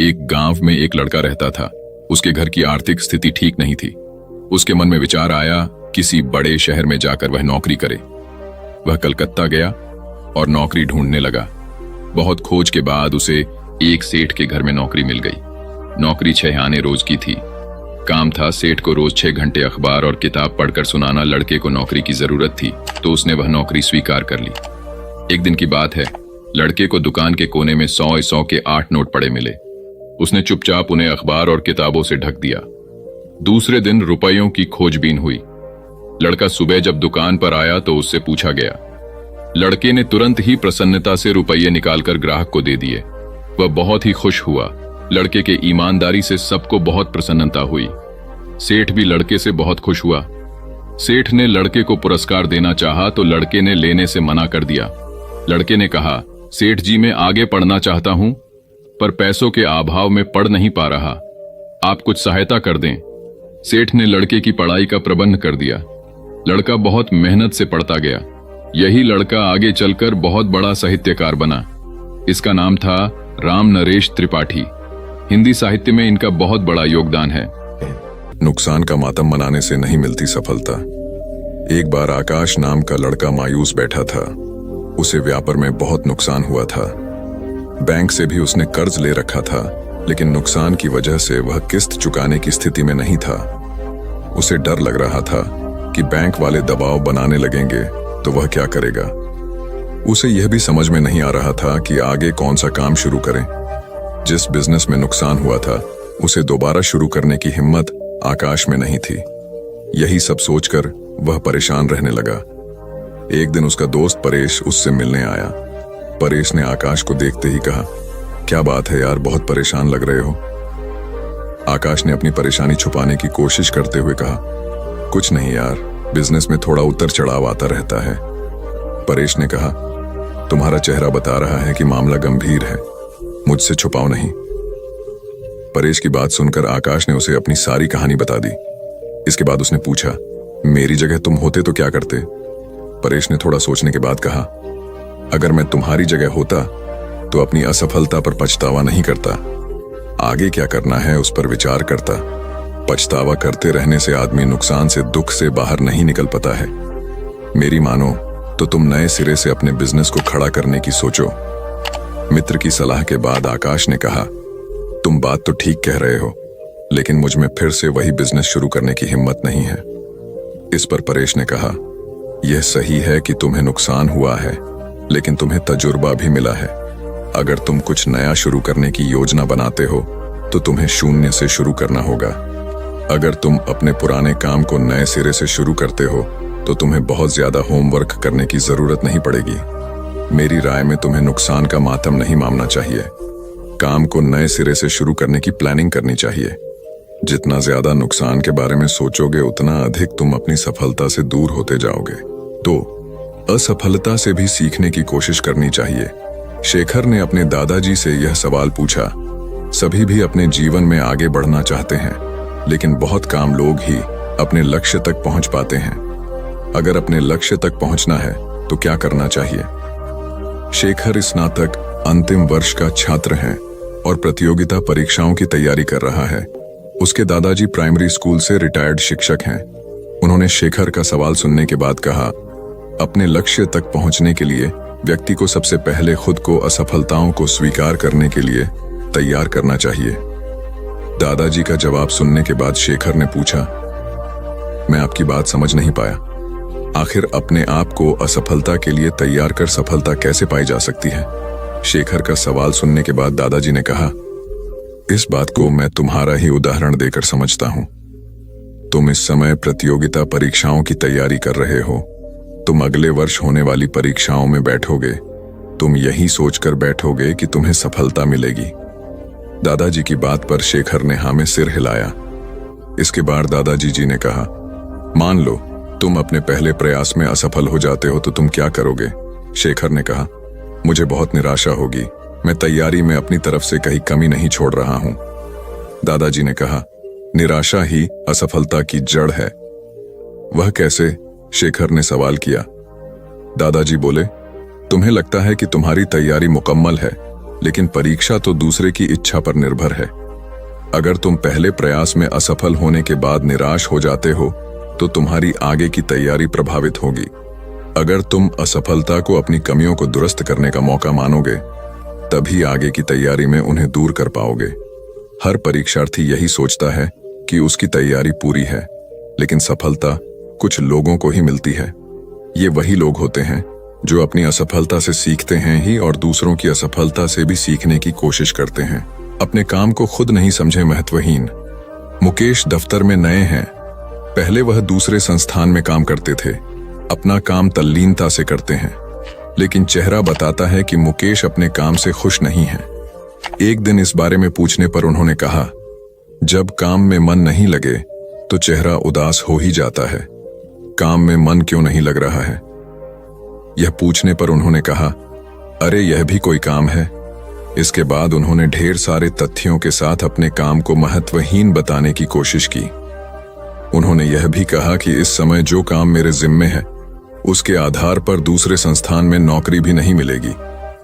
एक गांव में एक लड़का रहता था। उसके घर की आर्थिक स्थिति ठीक नहीं थी। उसके मन में विचार आया किसी बड़े शहर में जाकर वह नौकरी करे। वह कलकत्ता गया और नौकरी ढूंढने लगा। बहुत खोज के बाद उसे एक सेठ के घर में नौकरी मिल गई। नौकरी 6 आने रोज की थी। काम था सेठ को रोज 6 घंटे अखबार और किताब पढ़कर सुनाना। लड़के को नौकरी की जरूरत थी तो उसने वह नौकरी स्वीकार कर ली। एक दिन की बात है, लड़के को दुकान के कोने में 100 के 8 नोट पड़े मिले। उसने चुपचाप उन्हें अखबार और किताबों से ढक दिया। दूसरे दिन रुपयों की खोजबीन हुई। लड़का सुबह जब दुकान पर आया तो उससे पूछा गया। लड़के ने तुरंत ही प्रसन्नता से रुपये निकालकर ग्राहक को दे दिए। वह बहुत ही खुश हुआ। लड़के के ईमानदारी से सबको बहुत प्रसन्नता हुई। सेठ भी लड़के से बहुत खुश हुआ। सेठ ने लड़के को पुरस्कार देना चाहा तो लड़के ने लेने से मना कर दिया। लड़के ने कहा, सेठ जी मैं आगे पढ़ना चाहता हूं पर पैसों के अभाव में पढ़ नहीं पा रहा, आप कुछ सहायता कर दें। सेठ ने लड़के की पढ़ाई का प्रबंध कर दिया। लड़का बहुत मेहनत से पढ़ता गया। यही लड़का आगे चलकर बहुत बड़ा साहित्यकार बना। इसका नाम था राम नरेश त्रिपाठी। हिंदी साहित्य में इनका बहुत बड़ा योगदान है। नुकसान का मातम मनाने से नहीं मिलती सफलता। एक बार आकाश नाम का लड़का मायूस बैठा था। उसे व्यापार में बहुत नुकसान हुआ था। बैंक से भी उसने कर्ज ले रखा था, लेकिन नुकसान की वजह से वह किस्त चुकाने की स्थिति में नहीं था। उसे डर लग रहा था कि बैंक वाले दबाव बनाने लगेंगे तो वह क्या करेगा। उसे यह भी समझ में नहीं आ रहा था कि आगे कौन सा काम शुरू करें। जिस बिजनेस में नुकसान हुआ था उसे दोबारा शुरू करने की हिम्मत आकाश में नहीं थी। यही सब सोचकर वह परेशान रहने लगा। एक दिन उसका दोस्त परेश उससे मिलने आया। परेश ने आकाश को देखते ही कहा, क्या बात है यार, बहुत परेशान लग रहे हो। आकाश ने अपनी परेशानी छुपाने की कोशिश करते हुए कहा, कुछ नहीं यार, बिजनेस में थोड़ा उतर चढ़ाव आता रहता है। परेश ने कहा, तुम्हारा चेहरा बता रहा है कि मामला गंभीर है, मुझसे छुपाओ नहीं। परेश की बात सुनकर आकाश ने उसे अपनी सारी कहानी बता दी। इसके बाद उसने पूछा, मेरी जगह तुम होते तो क्या करते। परेश ने थोड़ा सोचने के बाद कहा, अगर मैं तुम्हारी जगह होता तो अपनी असफलता पर पछतावा नहीं करता, आगे क्या करना है उस पर विचार करता। पछतावा करते रहने से आदमी नुकसान से, दुख से बाहर नहीं निकल पाता है। मेरी मानो तो तुम नए सिरे से अपने बिजनेस को खड़ा करने की सोचो। मित्र की सलाह के बाद आकाश ने कहा, तुम बात तो ठीक कह रहे हो, लेकिन मुझ में फिर से वही बिजनेस शुरू करने की हिम्मत नहीं है। इस पर परेश ने कहा, यह सही है कि तुम्हें नुकसान हुआ है, लेकिन तुम्हें तजुर्बा भी मिला है। अगर तुम कुछ नया शुरू करने की योजना बनाते हो तो तुम्हें शून्य से शुरू करना होगा। अगर तुम अपने पुराने काम को नए सिरे से शुरू करते हो तो तुम्हें बहुत ज्यादा होमवर्क करने की जरूरत नहीं पड़ेगी। मेरी राय में तुम्हें नुकसान का मातम नहीं मानना चाहिए। काम को नए सिरे से शुरू करने की प्लानिंग करनी चाहिए। जितना ज्यादा नुकसान के बारे में सोचोगे उतना अधिक तुम अपनी सफलता से दूर होते जाओगे। तो असफलता से भी सीखने की कोशिश करनी चाहिए। शेखर ने अपने दादाजी से यह सवाल पूछा। सभी भी अपने जीवन में आगे बढ़ना चाहते हैं, लेकिन बहुत कम लोग ही अपने लक्ष्य तक पहुंच पाते हैं। अगर अपने लक्ष्य तक पहुंचना है तो क्या करना चाहिए। शेखर स्नातक अंतिम वर्ष का छात्र है और प्रतियोगिता परीक्षाओं की तैयारी कर रहा है। उसके दादाजी प्राइमरी स्कूल से रिटायर्ड शिक्षक हैं। उन्होंने शेखर का सवाल सुनने के बाद कहा, अपने लक्ष्य तक पहुंचने के लिए व्यक्ति को सबसे पहले खुद को असफलताओं को स्वीकार करने के लिए तैयार करना चाहिए। दादाजी का जवाब सुनने के बाद शेखर ने पूछा, मैं आपकी बात समझ नहीं पाया। आखिर अपने आप को असफलता के लिए तैयार कर सफलता कैसे पाई जा सकती है। शेखर का सवाल सुनने के बाद दादाजी ने कहा, इस बात को मैं तुम्हारा ही उदाहरण देकर समझता हूं। तुम इस समय प्रतियोगिता परीक्षाओं की तैयारी कर रहे हो। तुम अगले वर्ष होने वाली परीक्षाओं में बैठोगे। तुम यही सोचकर बैठोगे कि तुम्हें सफलता मिलेगी। दादाजी की बात पर शेखर ने हाँ में सिर हिलाया। इसके बाद दादाजी जी ने कहा, मान लो तुम अपने पहले प्रयास में असफल हो जाते हो तो तुम क्या करोगे। शेखर ने कहा, मुझे बहुत निराशा होगी। मैं तैयारी में अपनी तरफ से कहीं कमी नहीं छोड़ रहा हूं। दादाजी ने कहा, निराशा ही असफलता की जड़ है। वह कैसे? शेखर ने सवाल किया। दादाजी बोले, तुम्हें लगता है कि तुम्हारी तैयारी मुकम्मल है, लेकिन परीक्षा तो दूसरे की इच्छा पर निर्भर है। अगर तुम पहले प्रयास में असफल होने के बाद निराश हो जाते हो तो तुम्हारी आगे की तैयारी प्रभावित होगी। अगर तुम असफलता को अपनी कमियों को दुरुस्त करने का मौका मानोगे, तभी आगे की तैयारी में उन्हें दूर कर पाओगे। हर परीक्षार्थी यही सोचता है कि उसकी तैयारी पूरी है, लेकिन सफलता कुछ लोगों को ही मिलती है। ये वही लोग होते हैं जो अपनी असफलता से सीखते हैं ही और दूसरों की असफलता से भी सीखने की कोशिश करते हैं। अपने काम को खुद नहीं समझे महत्वहीन। मुकेश दफ्तर में नए हैं। पहले वह दूसरे संस्थान में काम करते थे। अपना काम तल्लीनता से करते हैं, लेकिन चेहरा बताता है कि मुकेश अपने काम से खुश नहीं है। एक दिन इस बारे में पूछने पर उन्होंने कहा, जब काम में मन नहीं लगे तो चेहरा उदास हो ही जाता है। काम में मन क्यों नहीं लग रहा है? यह पूछने पर उन्होंने कहा, अरे यह भी कोई काम है। इसके बाद उन्होंने ढेर सारे तथ्यों के साथ अपने काम को महत्वहीन बताने की कोशिश की। उन्होंने यह भी कहा कि इस समय जो काम मेरे जिम्मे है उसके आधार पर दूसरे संस्थान में नौकरी भी नहीं मिलेगी।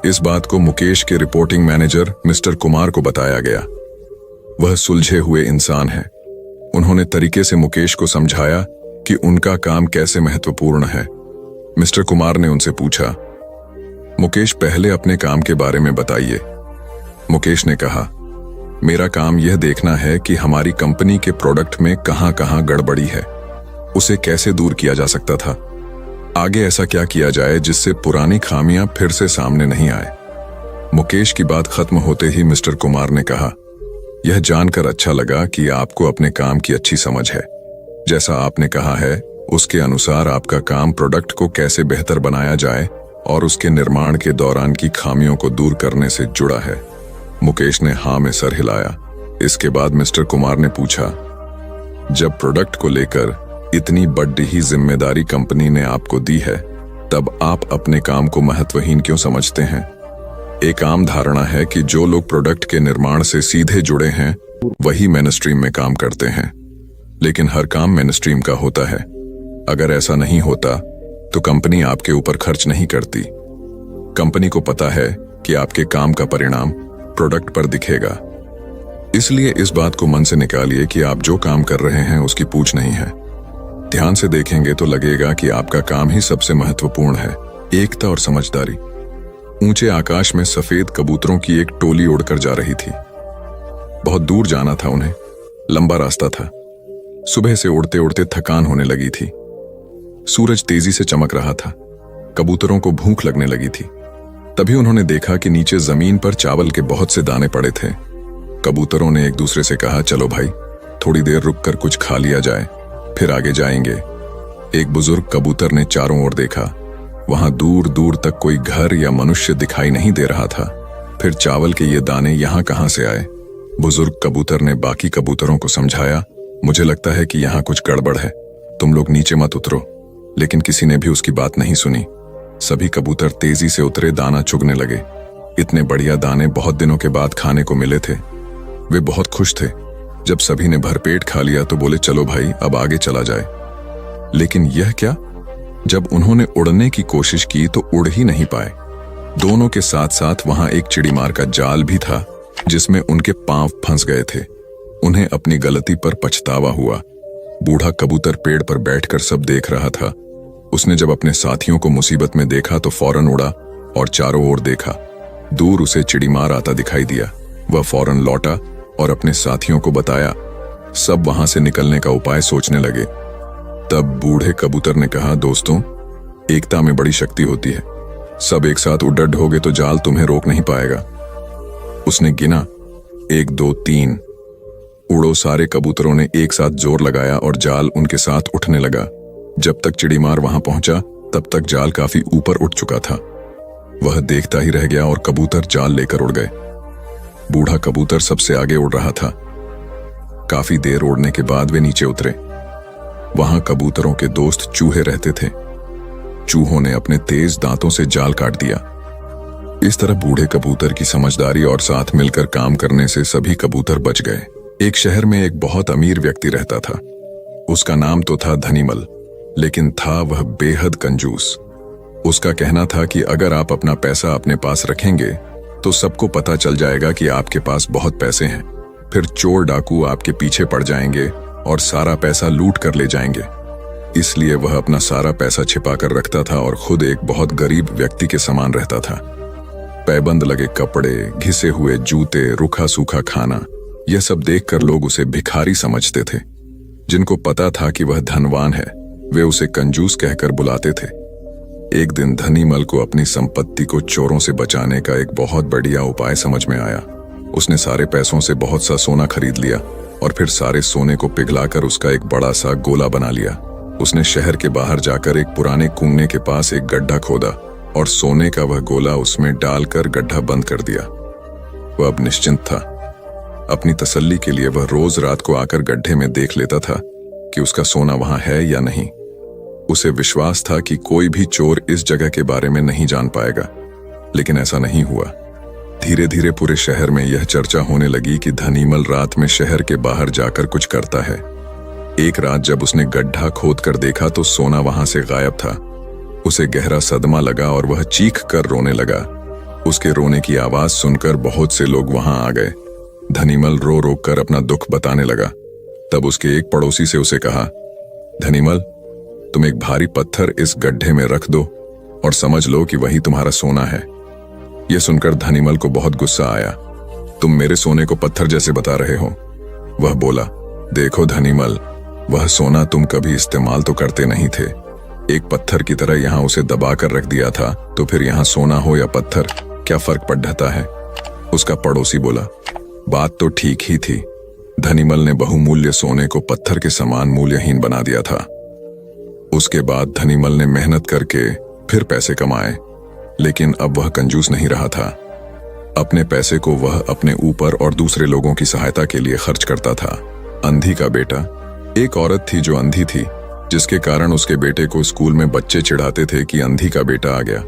इस बात को मुकेश के रिपोर्टिंग मैनेजर मिस्टर कुमार को बताया गया। वह सुलझे हुए इंसान है। उन्होंने तरीके से मुकेश को समझाया कि उनका काम कैसे महत्वपूर्ण है। मिस्टर कुमार ने उनसे पूछा, मुकेश पहले अपने काम के बारे में बताइए। मुकेश ने कहा, मेरा काम यह देखना है कि हमारी कंपनी के प्रोडक्ट में कहां-कहां गड़बड़ी है, उसे कैसे दूर किया जा सकता था, आगे ऐसा क्या किया जाए जिससे पुरानी खामियां फिर से सामने नहीं आए। मुकेश की बात खत्म होते ही मिस्टर कुमार ने कहा, यह जानकर अच्छा लगा कि आपको अपने काम की अच्छी समझ है। जैसा आपने कहा है उसके अनुसार आपका काम प्रोडक्ट को कैसे बेहतर बनाया जाए और उसके निर्माण के दौरान की खामियों को दूर करने से जुड़ा है। मुकेश ने हाँ में सर हिलाया। इसके बाद मिस्टर कुमार ने पूछा, जब प्रोडक्ट को लेकर इतनी बड़ी ही जिम्मेदारी कंपनी ने आपको दी है, तब आप अपने काम को महत्वहीन क्यों समझते हैं? एक आम धारणा है कि जो लोग प्रोडक्ट के निर्माण से सीधे जुड़े हैं वही मेनस्ट्रीम में काम करते हैं, लेकिन हर काम मेनस्ट्रीम का होता है। अगर ऐसा नहीं होता तो कंपनी आपके ऊपर खर्च नहीं करती। कंपनी को पता है कि आपके काम का परिणाम प्रोडक्ट पर दिखेगा। इसलिए इस बात को मन से निकालिए कि आप जो काम कर रहे हैं उसकी पूछ नहीं है। ध्यान से देखेंगे तो लगेगा कि आपका काम ही सबसे महत्वपूर्ण है। एकता और समझदारी। ऊंचे आकाश में सफेद कबूतरों की एक टोली उड़कर जा रही थी। बहुत दूर जाना था उन्हें, लंबा रास्ता था। सुबह से उड़ते उड़ते थकान होने लगी थी। सूरज तेजी से चमक रहा था। कबूतरों को भूख लगने लगी थी। तभी उन्होंने देखा कि नीचे जमीन पर चावल के बहुत से दाने पड़े थे। कबूतरों ने एक दूसरे से कहा, चलो भाई थोड़ी देर रुककर कुछ खा लिया जाए, फिर आगे जाएंगे। एक बुजुर्ग कबूतर ने चारों ओर देखा। वहां दूर दूर तक कोई घर या मनुष्य दिखाई नहीं दे रहा था। फिर चावल के ये दाने यहां कहां से आए? बुजुर्ग कबूतर ने बाकी कबूतरों को समझाया, मुझे लगता है कि यहां कुछ गड़बड़ है, तुम लोग नीचे मत उतरो। लेकिन किसी ने भी उसकी बात नहीं सुनी। सभी कबूतर तेजी से उतरे, दाना चुगने लगे। इतने बढ़िया दाने बहुत दिनों के बाद खाने को मिले थे। वे बहुत खुश थे। जब सभी ने भरपेट खा लिया तो बोले, चलो भाई अब आगे चला जाए। लेकिन यह क्या? जब उन्होंने उड़ने की कोशिश की तो उड़ ही नहीं पाए। दोनों के साथ साथ वहां एक चिड़ीमार का जाल भी था जिसमें उनके पांव फंस गए थे। उन्हें अपनी गलती पर पछतावा हुआ। बूढ़ा कबूतर पेड़ पर बैठकर सब देख रहा था। उसने जब अपने साथियों को मुसीबत में देखा तो फौरन उड़ा और चारों ओर देखा। दूर उसे चिड़ीमार आता दिखाई दिया। वह फौरन लौटा और अपने साथियों को बताया। सब वहां से निकलने का उपाय सोचने लगे। तब बूढ़े कबूतर ने कहा, दोस्तों, एकता में बड़ी शक्ति होती है। सब एक साथ उड़ड होगे तो जाल तुम्हें रोक नहीं पाएगा। उसने गिना, 1 2 3। उड़ो। सारे कबूतरों ने एक साथ जोर लगाया और जाल उनके साथ उठने लगा। जब तक चिड़ीमार वहां पहुंचा तब तक जाल काफी ऊपर उठ चुका था। वह देखता ही रह गया और कबूतर जाल लेकर उड़ गए। बूढ़ा कबूतर सबसे आगे उड़ रहा था। काफी देर उड़ने के बाद वे नीचे उतरे। वहां कबूतरों के दोस्त चूहे रहते थे। चूहों ने अपने तेज दांतों से जाल काट दिया। इस तरह बूढ़े कबूतर की समझदारी और साथ मिलकर काम करने से सभी कबूतर बच गए। एक शहर में एक बहुत अमीर व्यक्ति रहता था। उसका नाम तो था धनीमल, लेकिन था वह बेहद कंजूस। उसका कहना था कि अगर आप अपना पैसा अपने पास रखेंगे तो सबको पता चल जाएगा कि आपके पास बहुत पैसे हैं। फिर चोर डाकू आपके पीछे पड़ जाएंगे और सारा पैसा लूट कर ले जाएंगे। इसलिए वह अपना सारा पैसा छिपा कर रखता था और खुद एक बहुत गरीब व्यक्ति के समान रहता था। पैबंद लगे कपड़े, घिसे हुए जूते, रूखा सूखा खाना, यह सब देखकर लोग उसे भिखारी समझते थे। जिनको पता था कि वह धनवान है, वे उसे कंजूस कहकर बुलाते थे। एक दिन धनीमल को अपनी संपत्ति को चोरों से बचाने का एक बहुत बढ़िया उपाय समझ में आया। उसने सारे पैसों से बहुत सा सोना खरीद लिया और फिर सारे सोने को पिघलाकर उसका एक बड़ा सा गोला बना लिया। उसने शहर के बाहर जाकर एक पुराने कुएं के पास एक गड्ढा खोदा और सोने का वह गोला उसमें डालकर गड्ढा बंद कर दिया। वह अब निश्चिंत था। अपनी तसल्ली के लिए वह रोज रात को आकर गड्ढे में देख लेता था कि उसका सोना वहां है या नहीं। उसे विश्वास था कि कोई भी चोर इस जगह के बारे में नहीं जान पाएगा, लेकिन ऐसा नहीं हुआ। धीरे धीरे पूरे शहर में यह चर्चा होने लगी कि धनीमल रात में शहर के बाहर जाकर कुछ करता है। एक रात जब उसने गड्ढा खोद कर देखा तो सोना वहां से गायब था। उसे गहरा सदमा लगा और वह चीख कर रोने लगा। उसके रोने की आवाज सुनकर बहुत से लोग वहां आ गए। धनीमल रो रो कर अपना दुख बताने लगा। तब उसके एक पड़ोसी से उसे कहा, धनीमल, तुम एक भारी पत्थर इस गड्ढे में रख दो और समझ लो कि वही तुम्हारा सोना है। यह सुनकर धनीमल को बहुत गुस्सा आया। तुम मेरे सोने को पत्थर जैसे बता रहे हो। वह बोला, देखो धनीमल, वह सोना तुम कभी इस्तेमाल तो करते नहीं थे। एक पत्थर की तरह यहां उसे दबा कर रख दिया था, तो फिर यहां सोना हो या पत्थर, क्या फर्क पड़ जाता है? उसका पड़ोसी बोला, बात तो ठीक ही थी। धनीमल ने बहुमूल्य सोने को पत्थर के समान मूल्यहीन बना दिया था। उसके बाद धनीमल ने मेहनत करके फिर पैसे कमाए, लेकिन अब वह कंजूस नहीं रहा था। अपने पैसे को वह अपने ऊपर और दूसरे लोगों की सहायता के लिए खर्च करता था। अंधी का बेटा। एक औरत थी जो अंधी थी, जिसके कारण उसके बेटे को स्कूल में बच्चे चिढ़ाते थे कि अंधी का बेटा आ गया।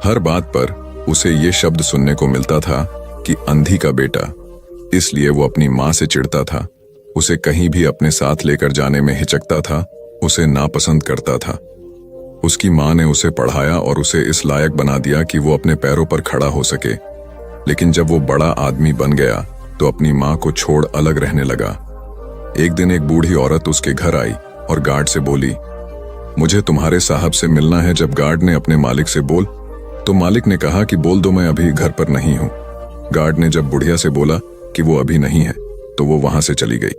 हर बात पर उसे ये शब्द सुनने को मिलता था कि अंधी का बेटा। इसलिए वो अपनी माँ से चिढ़ता था, उसे कहीं भी अपने साथ लेकर जाने में हिचकता था, उसे नापसंद करता था। उसकी माँ ने उसे पढ़ाया और उसे इस लायक बना दिया कि वो अपने पैरों पर खड़ा हो सके। लेकिन जब वो बड़ा आदमी बन गया तो अपनी माँ को छोड़ अलग रहने लगा। एक दिन एक बूढ़ी औरत उसके घर आई और गार्ड से बोली, मुझे तुम्हारे साहब से मिलना है। जब गार्ड ने अपने मालिक से बोल, तो मालिक ने कहा कि बोल दो मैं अभी घर पर नहीं हूँ। गार्ड ने जब बुढ़िया से बोला कि वो अभी नहीं है, तो वो वहां से चली गई।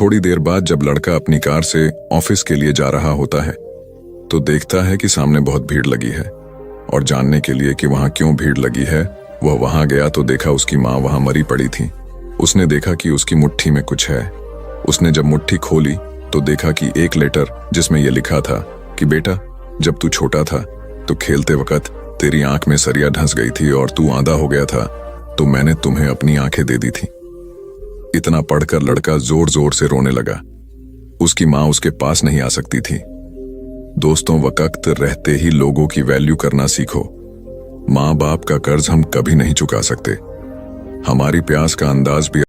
थोड़ी देर बाद जब लड़का अपनी कार से ऑफिस के लिए जा रहा होता है, तो देखता है कि सामने बहुत भीड़ लगी है। और जानने के लिए कि वहां क्यों भीड़ लगी है, वह वहां गया तो देखा उसकी माँ वहां मरी पड़ी थी। उसने देखा कि उसकी मुट्ठी में कुछ है। उसने जब मुट्ठी खोली तो देखा कि एक लेटर जिसमें यह लिखा था कि बेटा, जब तू छोटा था तो खेलते वक्त तेरी आंख में सरिया ढंस गई थी और तू आंधा हो गया था, तो मैंने तुम्हें अपनी आंखें दे दी थी। इतना पढ़कर लड़का जोर जोर से रोने लगा। उसकी माँ उसके पास नहीं आ सकती थी। दोस्तों, वक्त रहते ही लोगों की वैल्यू करना सीखो। माँ बाप का कर्ज हम कभी नहीं चुका सकते। हमारी प्यास का अंदाज भी